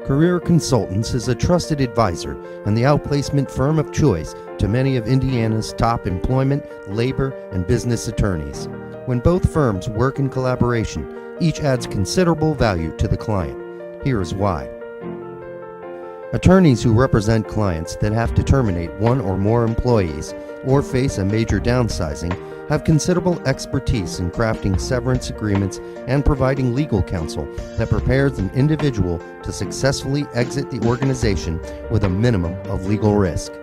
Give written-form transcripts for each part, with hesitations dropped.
Career Consultants is a trusted advisor and the outplacement firm of choice to many of Indiana's top employment, labor, and business attorneys. When both firms work in collaboration, each adds considerable value to the client. Here is why. Attorneys who represent clients that have to terminate one or more employees or face a major downsizing have considerable expertise in crafting severance agreements and providing legal counsel that prepares an individual to successfully exit the organization with a minimum of legal risk.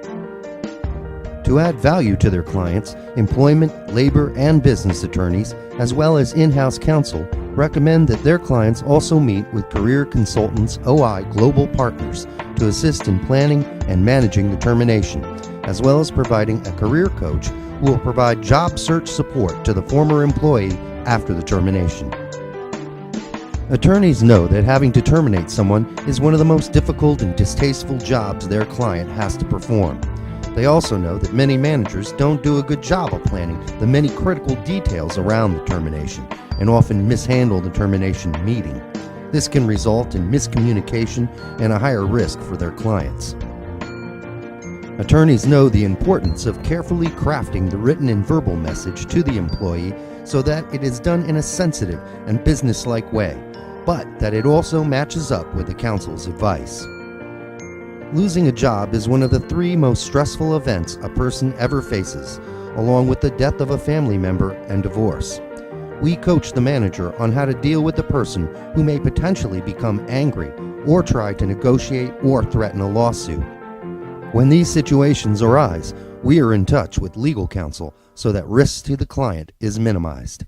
To add value to their clients, employment, labor, and business attorneys, as well as in-house counsel, recommend that their clients also meet with Career Consultants OI Global Partners to assist in planning and managing the termination, as well as providing a career coach who will provide job search support to the former employee after the termination. Attorneys know that having to terminate someone is one of the most difficult and distasteful jobs their client has to perform. They also know that many managers don't do a good job of planning the many critical details around the termination and often mishandle the termination meeting. This can result in miscommunication and a higher risk for their clients. Attorneys know the importance of carefully crafting the written and verbal message to the employee so that it is done in a sensitive and businesslike way, but that it also matches up with the counsel's advice. Losing a job is one of the 3 most stressful events a person ever faces, along with the death of a family member and divorce. We coach the manager on how to deal with the person who may potentially become angry or try to negotiate or threaten a lawsuit. When these situations arise, we are in touch with legal counsel so that risk to the client is minimized.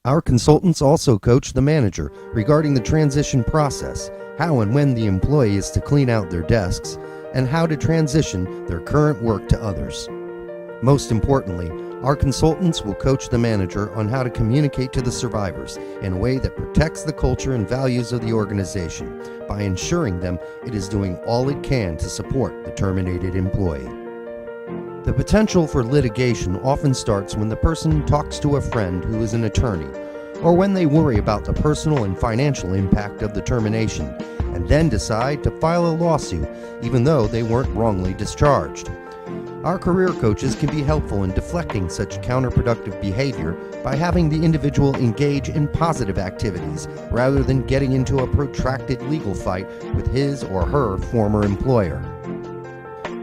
Our consultants also coach the manager regarding the transition process, how and when the employee is to clean out their desks, and how to transition their current work to others. Most importantly, our consultants will coach the manager on how to communicate to the survivors in a way that protects the culture and values of the organization by ensuring them it is doing all it can to support the terminated employee. The potential for litigation often starts when the person talks to a friend who is an attorney, or when they worry about the personal and financial impact of the termination, and then decide to file a lawsuit even though they weren't wrongly discharged. Our career coaches can be helpful in deflecting such counterproductive behavior by having the individual engage in positive activities rather than getting into a protracted legal fight with his or her former employer.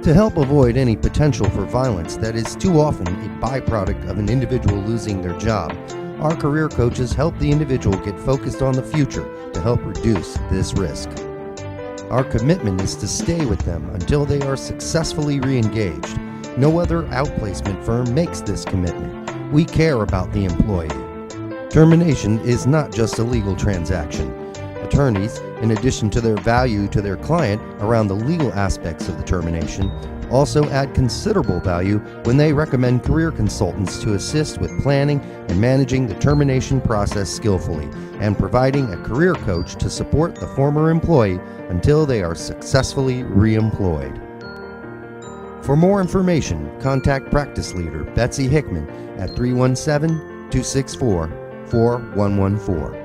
To help avoid any potential for violence that is too often a byproduct of an individual losing their job, our career coaches help the individual get focused on the future to help reduce this risk. Our commitment is to stay with them until they are successfully re-engaged. No other outplacement firm makes this commitment. We care about the employee. Termination is not just a legal transaction. Attorneys, in addition to their value to their client around the legal aspects of the termination, also add considerable value when they recommend career consultants to assist with planning and managing the termination process skillfully and providing a career coach to support the former employee until they are successfully re-employed. For more information, contact practice leader Betsy Hickman at 317-264-4114.